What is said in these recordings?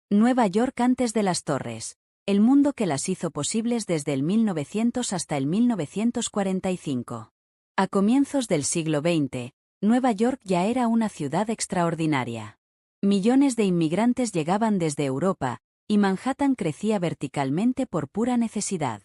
Nueva York antes de las torres. El mundo que las hizo posibles desde el 1900 hasta el 1945. A comienzos del siglo XX, Nueva York ya era una ciudad extraordinaria. Millones de inmigrantes llegaban desde Europa, y Manhattan crecía verticalmente por pura necesidad.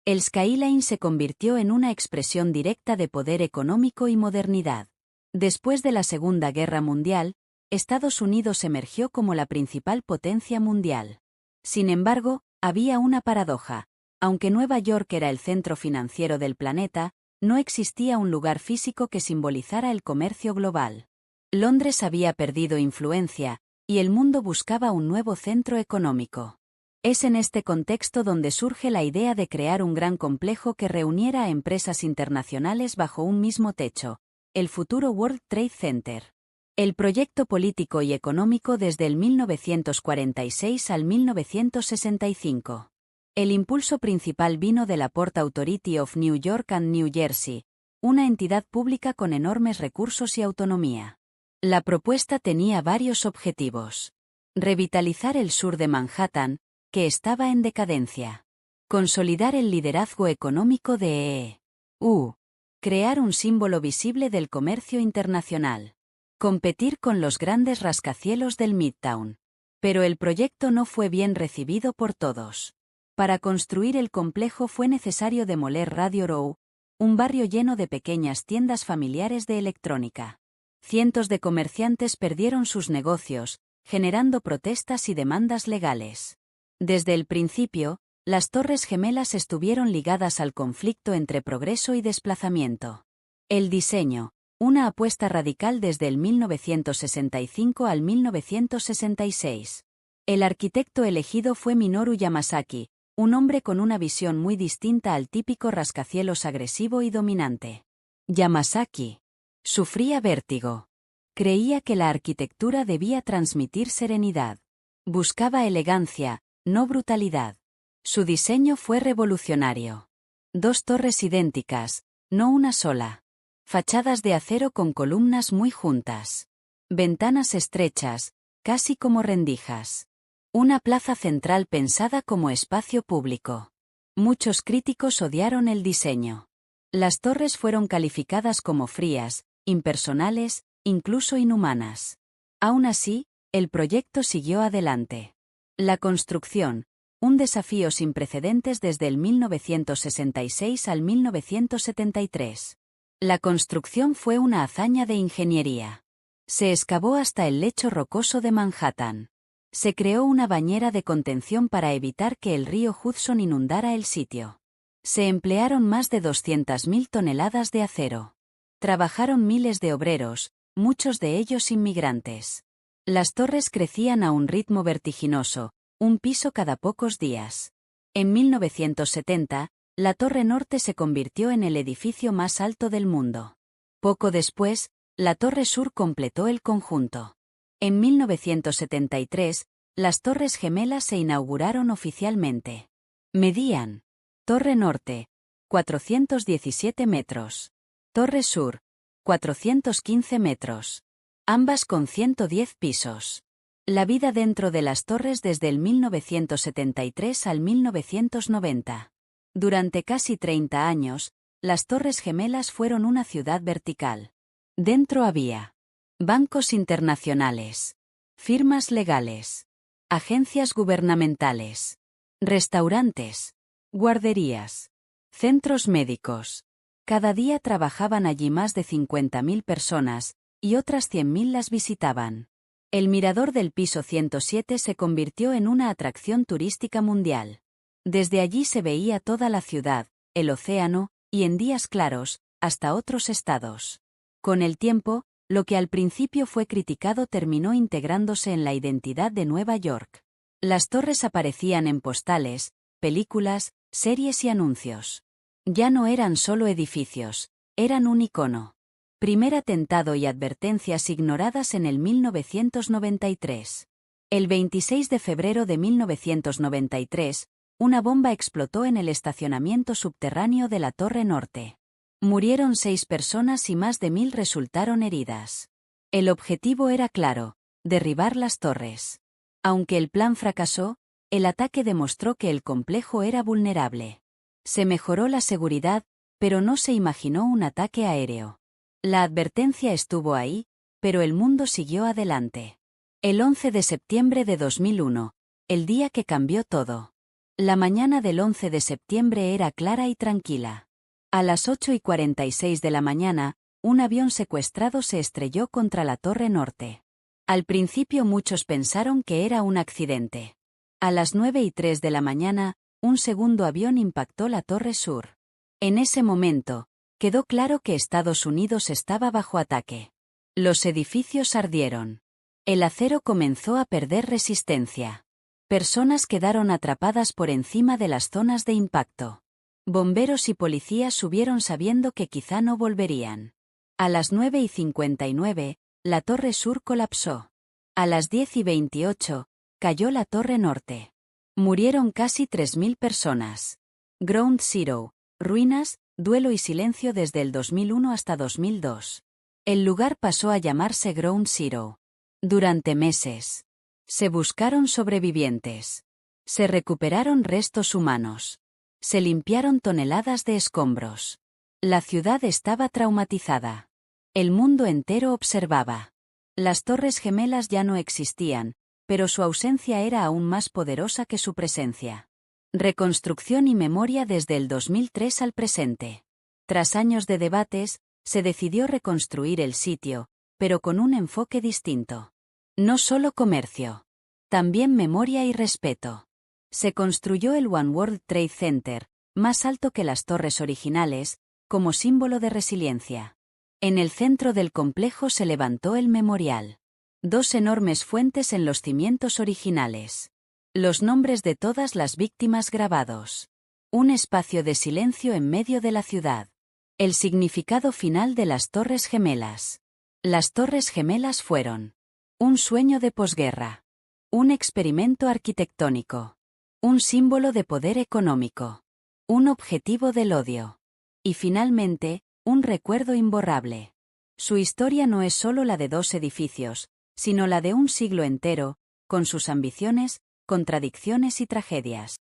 El skyline se convirtió en una expresión directa de poder económico y modernidad. Después de la Segunda Guerra Mundial, Estados Unidos emergió como la principal potencia mundial. Sin embargo, había una paradoja. Aunque Nueva York era el centro financiero del planeta, no existía un lugar físico que simbolizara el comercio global. Londres había perdido influencia, y el mundo buscaba un nuevo centro económico. Es en este contexto donde surge la idea de crear un gran complejo que reuniera a empresas internacionales bajo un mismo techo, el futuro World Trade Center. El proyecto político y económico desde el 1946 al 1965. El impulso principal vino de la Port Authority of New York and New Jersey, una entidad pública con enormes recursos y autonomía. La propuesta tenía varios objetivos. Revitalizar el sur de Manhattan, que estaba en decadencia. Consolidar el liderazgo económico de E.U. Crear un símbolo visible del comercio internacional. Competir con los grandes rascacielos del Midtown. Pero el proyecto no fue bien recibido por todos. Para construir el complejo fue necesario demoler Radio Row, un barrio lleno de pequeñas tiendas familiares de electrónica. Cientos de comerciantes perdieron sus negocios, generando protestas y demandas legales. Desde el principio, las Torres Gemelas estuvieron ligadas al conflicto entre progreso y desplazamiento. El diseño, una apuesta radical desde el 1965 al 1966. El arquitecto elegido fue Minoru Yamasaki, un hombre con una visión muy distinta al típico rascacielos agresivo y dominante. Yamasaki sufría vértigo. Creía que la arquitectura debía transmitir serenidad. Buscaba elegancia, no brutalidad. Su diseño fue revolucionario. 2 torres idénticas, no una sola. Fachadas de acero con columnas muy juntas. Ventanas estrechas, casi como rendijas. Una plaza central pensada como espacio público. Muchos críticos odiaron el diseño. Las torres fueron calificadas como frías, impersonales, incluso inhumanas. Aún así, el proyecto siguió adelante. La construcción, un desafío sin precedentes desde el 1966 al 1973. La construcción fue una hazaña de ingeniería. Se excavó hasta el lecho rocoso de Manhattan. Se creó una bañera de contención para evitar que el río Hudson inundara el sitio. Se emplearon más de 200.000 toneladas de acero. Trabajaron miles de obreros, muchos de ellos inmigrantes. Las torres crecían a un ritmo vertiginoso, un piso cada pocos días. En 1970, la Torre Norte se convirtió en el edificio más alto del mundo. Poco después, la Torre Sur completó el conjunto. En 1973, las Torres Gemelas se inauguraron oficialmente. Medían. Torre Norte, 417 metros. Torre Sur, 415 metros. Ambas con 110 pisos. La vida dentro de las torres desde el 1973 al 1990. Durante casi 30 años, las Torres Gemelas fueron una ciudad vertical. Dentro había bancos internacionales, firmas legales, agencias gubernamentales, restaurantes, guarderías, centros médicos. Cada día trabajaban allí más de 50.000 personas, y otras 100.000 las visitaban. El mirador del piso 107 se convirtió en una atracción turística mundial. Desde allí se veía toda la ciudad, el océano, y en días claros, hasta otros estados. Con el tiempo, lo que al principio fue criticado terminó integrándose en la identidad de Nueva York. Las torres aparecían en postales, películas, series y anuncios. Ya no eran solo edificios, eran un icono. Primer atentado y advertencias ignoradas en el 1993. El 26 de febrero de 1993, una bomba explotó en el estacionamiento subterráneo de la Torre Norte. Murieron 6 personas y más de 1.000 resultaron heridas. El objetivo era claro: derribar las torres. Aunque el plan fracasó, el ataque demostró que el complejo era vulnerable. Se mejoró la seguridad, pero no se imaginó un ataque aéreo. La advertencia estuvo ahí, pero el mundo siguió adelante. El 11 de septiembre de 2001, el día que cambió todo. La mañana del 11 de septiembre era clara y tranquila. A las 8:46 de la mañana, un avión secuestrado se estrelló contra la Torre Norte. Al principio muchos pensaron que era un accidente. A las 9:03 de la mañana, un segundo avión impactó la Torre Sur. En ese momento, quedó claro que Estados Unidos estaba bajo ataque. Los edificios ardieron. El acero comenzó a perder resistencia. Personas quedaron atrapadas por encima de las zonas de impacto. Bomberos y policías subieron sabiendo que quizá no volverían. A las 9:59, la Torre Sur colapsó. A las 10:28, cayó la Torre Norte. Murieron casi 3.000 personas. Ground Zero, ruinas, duelo y silencio desde el 2001 hasta 2002. El lugar pasó a llamarse Ground Zero. Durante meses. Se buscaron sobrevivientes. Se recuperaron restos humanos. Se limpiaron toneladas de escombros. La ciudad estaba traumatizada. El mundo entero observaba. Las Torres Gemelas ya no existían, pero su ausencia era aún más poderosa que su presencia. Reconstrucción y memoria desde el 2003 al presente. Tras años de debates, se decidió reconstruir el sitio, pero con un enfoque distinto. No solo comercio. También memoria y respeto. Se construyó el One World Trade Center, más alto que las torres originales, como símbolo de resiliencia. En el centro del complejo se levantó el memorial. 2 enormes fuentes en los cimientos originales. Los nombres de todas las víctimas grabados. Un espacio de silencio en medio de la ciudad. El significado final de las Torres Gemelas. Las Torres Gemelas fueron un sueño de posguerra. Un experimento arquitectónico. Un símbolo de poder económico. Un objetivo del odio. Y finalmente, un recuerdo imborrable. Su historia no es solo la de 2 edificios, sino la de un siglo entero, con sus ambiciones, contradicciones y tragedias.